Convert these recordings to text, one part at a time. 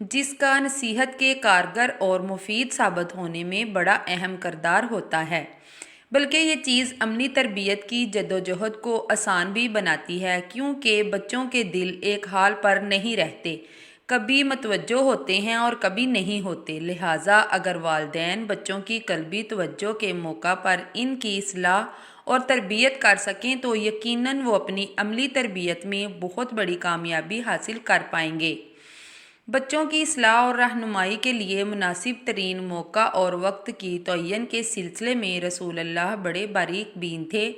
جس کا نصیحت کے کارگر اور مفید ثابت ہونے میں بڑا اہم کردار ہوتا ہے، بلکہ یہ چیز عملی تربیت کی جدوجہد کو آسان بھی بناتی ہے، کیونکہ بچوں کے دل ایک حال پر نہیں رہتے، کبھی متوجہ ہوتے ہیں اور کبھی نہیں ہوتے۔ لہٰذا اگر والدین بچوں کی قلبی توجہ کے موقع پر ان کی اصلاح اور تربیت کر سکیں تو یقیناً وہ اپنی عملی تربیت میں بہت بڑی کامیابی حاصل کر پائیں گے۔ بچوں کی اصلاح اور رہنمائی کے لیے مناسب ترین موقع اور وقت کی تعین کے سلسلے میں رسول اللہ بڑے باریک بین تھے۔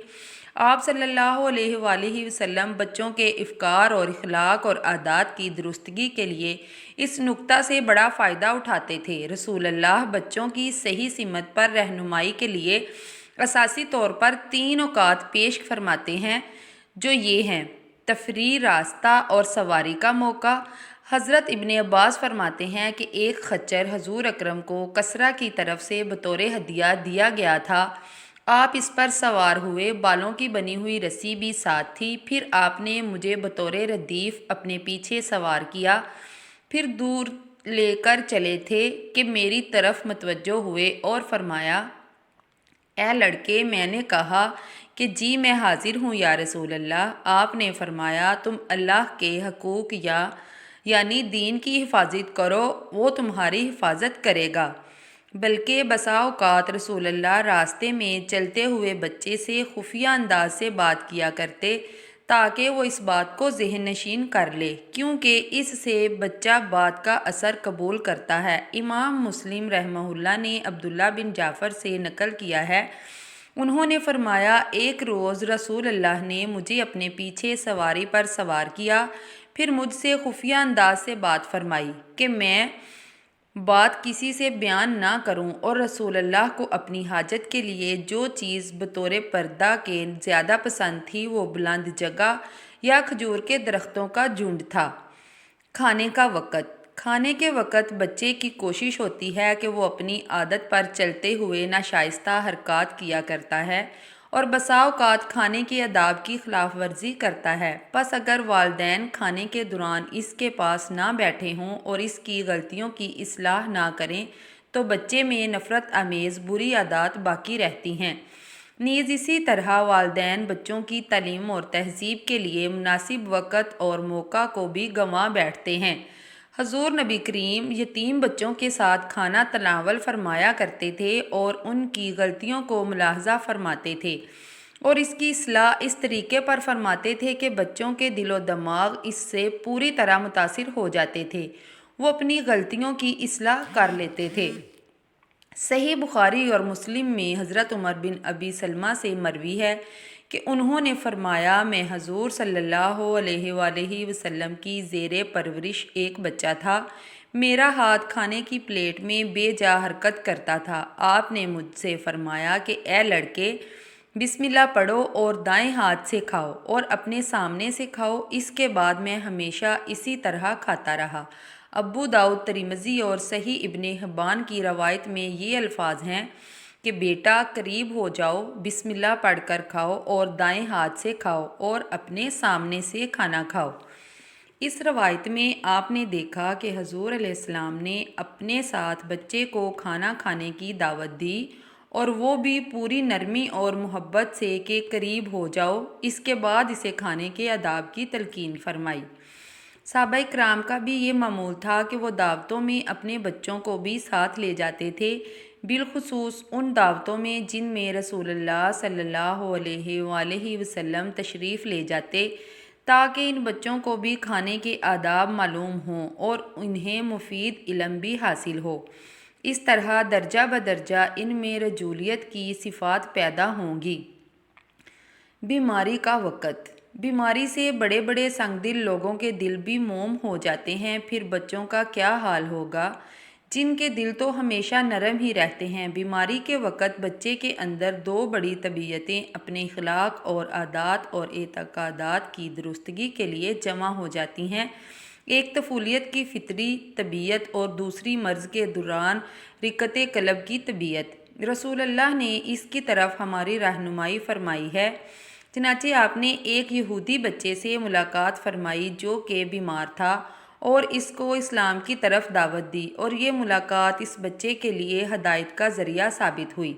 آپ صلی اللہ علیہ وآلہ وسلم بچوں کے افکار اور اخلاق اور عادات کی درستگی کے لیے اس نکتہ سے بڑا فائدہ اٹھاتے تھے۔ رسول اللہ بچوں کی صحیح سمت پر رہنمائی کے لیے اساسی طور پر 3 اوقات پیش فرماتے ہیں، جو یہ ہیں: تفریح، راستہ اور سواری کا موقع۔ حضرت ابن عباس فرماتے ہیں کہ ایک خچر حضور اکرم کو کسرا کی طرف سے بطور ہدیہ دیا گیا تھا۔ آپ اس پر سوار ہوئے، بالوں کی بنی ہوئی رسی بھی ساتھ تھی۔ پھر آپ نے مجھے بطور ردیف اپنے پیچھے سوار کیا، پھر دور لے کر چلے تھے کہ میری طرف متوجہ ہوئے اور فرمایا: اے لڑکے! میں نے کہا کہ جی میں حاضر ہوں یا رسول اللہ۔ آپ نے فرمایا: تم اللہ کے حقوق یعنی دین کی حفاظت کرو، وہ تمہاری حفاظت کرے گا۔ بلکہ بسا اوقات رسول اللہ راستے میں چلتے ہوئے بچے سے خفیہ انداز سے بات کیا کرتے تاکہ وہ اس بات کو ذہن نشین کر لے، کیونکہ اس سے بچہ بات کا اثر قبول کرتا ہے۔ امام مسلم رحمہ اللہ نے عبداللہ بن جعفر سے نقل کیا ہے، انہوں نے فرمایا: ایک روز رسول اللہ نے مجھے اپنے پیچھے سواری پر سوار کیا، پھر مجھ سے خفیہ انداز سے بات فرمائی کہ میں بات کسی سے بیان نہ کروں، اور رسول اللہ کو اپنی حاجت کے لیے جو چیز بطور پردہ کے زیادہ پسند تھی وہ بلند جگہ یا کھجور کے درختوں کا جھنڈ تھا۔ کھانے کا وقت۔ کھانے کے وقت بچے کی کوشش ہوتی ہے کہ وہ اپنی عادت پر چلتے ہوئے ناشائستہ حرکات کیا کرتا ہے اور بسا اوقات کھانے کے آداب کی خلاف ورزی کرتا ہے۔ پس اگر والدین کھانے کے دوران اس کے پاس نہ بیٹھے ہوں اور اس کی غلطیوں کی اصلاح نہ کریں تو بچے میں نفرت آمیز بری عادات باقی رہتی ہیں۔ نیز اسی طرح والدین بچوں کی تعلیم اور تہذیب کے لیے مناسب وقت اور موقع کو بھی گنوا بیٹھتے ہیں۔ حضور نبی کریم یتیم بچوں کے ساتھ کھانا تناول فرمایا کرتے تھے اور ان کی غلطیوں کو ملاحظہ فرماتے تھے اور اس کی اصلاح اس طریقے پر فرماتے تھے کہ بچوں کے دل و دماغ اس سے پوری طرح متاثر ہو جاتے تھے، وہ اپنی غلطیوں کی اصلاح کر لیتے تھے۔ صحیح بخاری اور مسلم میں حضرت عمر بن ابی سلمہ سے مروی ہے کہ انہوں نے فرمایا: میں حضور صلی اللہ علیہ وآلہ وسلم کی زیر پرورش ایک بچہ تھا، میرا ہاتھ کھانے کی پلیٹ میں بے جا حرکت کرتا تھا۔ آپ نے مجھ سے فرمایا کہ اے لڑکے! بسم اللہ پڑھو اور دائیں ہاتھ سے کھاؤ اور اپنے سامنے سے کھاؤ۔ اس کے بعد میں ہمیشہ اسی طرح کھاتا رہا۔ ابو داؤد، ترمذی اور صحیح ابن حبان کی روایت میں یہ الفاظ ہیں کہ بیٹا قریب ہو جاؤ، بسم اللہ پڑھ کر کھاؤ اور دائیں ہاتھ سے کھاؤ اور اپنے سامنے سے کھانا کھاؤ۔ اس روایت میں آپ نے دیکھا کہ حضور علیہ السلام نے اپنے ساتھ بچے کو کھانا کھانے کی دعوت دی، اور وہ بھی پوری نرمی اور محبت سے کہ قریب ہو جاؤ۔ اس کے بعد اسے کھانے کے آداب کی تلقین فرمائی۔ صحابہ کرام کا بھی یہ معمول تھا کہ وہ دعوتوں میں اپنے بچوں کو بھی ساتھ لے جاتے تھے، بالخصوص ان دعوتوں میں جن میں رسول اللہ صلی اللہ علیہ وآلہ وسلم تشریف لے جاتے، تاکہ ان بچوں کو بھی کھانے کے آداب معلوم ہوں اور انہیں مفید علم بھی حاصل ہو۔ اس طرح درجہ بدرجہ ان میں رجولیت کی صفات پیدا ہوں گی۔ بیماری کا وقت۔ بیماری سے بڑے بڑے سنگ دل لوگوں کے دل بھی موم ہو جاتے ہیں، پھر بچوں کا کیا حال ہوگا جن کے دل تو ہمیشہ نرم ہی رہتے ہیں۔ بیماری کے وقت بچے کے اندر 2 بڑی طبیعتیں اپنے اخلاق اور عادات اور اعتقادات کی درستگی کے لیے جمع ہو جاتی ہیں، ایک طفولیت کی فطری طبیعت اور دوسری مرض کے دوران رقت قلب کی طبیعت۔ رسول اللہ نے اس کی طرف ہماری رہنمائی فرمائی ہے۔ چنانچہ آپ نے ایک یہودی بچے سے ملاقات فرمائی جو کہ بیمار تھا اور اس کو اسلام کی طرف دعوت دی، اور یہ ملاقات اس بچے کے لیے ہدایت کا ذریعہ ثابت ہوئی۔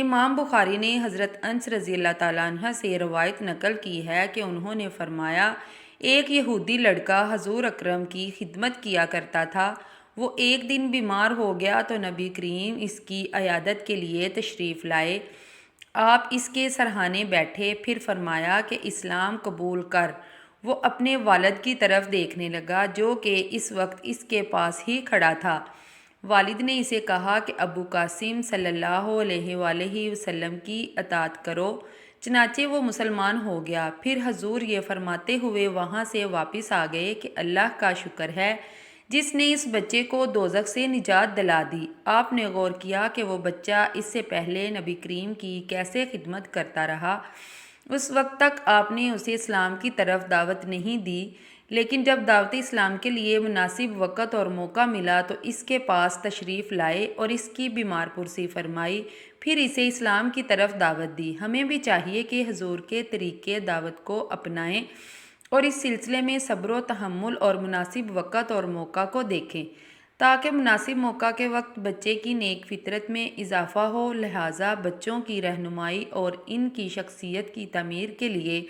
امام بخاری نے حضرت انس رضی اللہ تعالیٰ عنہ سے روایت نقل کی ہے کہ انہوں نے فرمایا، ایک یہودی لڑکا حضور اکرم کی خدمت کیا کرتا تھا۔ وہ ایک دن بیمار ہو گیا تو نبی کریم اس کی عیادت کے لیے تشریف لائے۔ آپ اس کے سرہانے بیٹھے، پھر فرمایا کہ اسلام قبول کر۔ وہ اپنے والد کی طرف دیکھنے لگا جو کہ اس وقت اس کے پاس ہی کھڑا تھا۔ والد نے اسے کہا کہ ابو قاسم صلی اللہ علیہ وآلہ وسلم کی اطاعت کرو، چنانچہ وہ مسلمان ہو گیا۔ پھر حضور یہ فرماتے ہوئے وہاں سے واپس آ گئے کہ اللہ کا شکر ہے جس نے اس بچے کو دوزخ سے نجات دلا دی۔ آپ نے غور کیا کہ وہ بچہ اس سے پہلے نبی کریم کی کیسے خدمت کرتا رہا۔ اس وقت تک آپ نے اسے اسلام کی طرف دعوت نہیں دی، لیکن جب دعوت اسلام کے لیے مناسب وقت اور موقع ملا تو اس کے پاس تشریف لائے اور اس کی بیمار پرسی فرمائی، پھر اسے اسلام کی طرف دعوت دی۔ ہمیں بھی چاہیے کہ حضور کے طریقے دعوت کو اپنائیں اور اس سلسلے میں صبر و تحمل اور مناسب وقت اور موقع کو دیکھیں تاکہ مناسب موقع کے وقت بچے کی نیک فطرت میں اضافہ ہو۔ لہٰذا بچوں کی رہنمائی اور ان کی شخصیت کی تعمیر کے لیے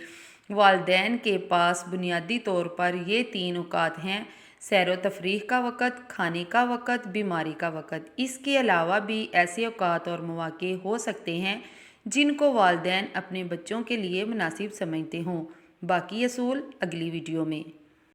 والدین کے پاس بنیادی طور پر یہ 3 اوقات ہیں: سیر و تفریح کا وقت، کھانے کا وقت، بیماری کا وقت۔ اس کے علاوہ بھی ایسے اوقات اور مواقع ہو سکتے ہیں جن کو والدین اپنے بچوں کے لیے مناسب سمجھتے ہوں۔ باقی اصول اگلی ویڈیو میں۔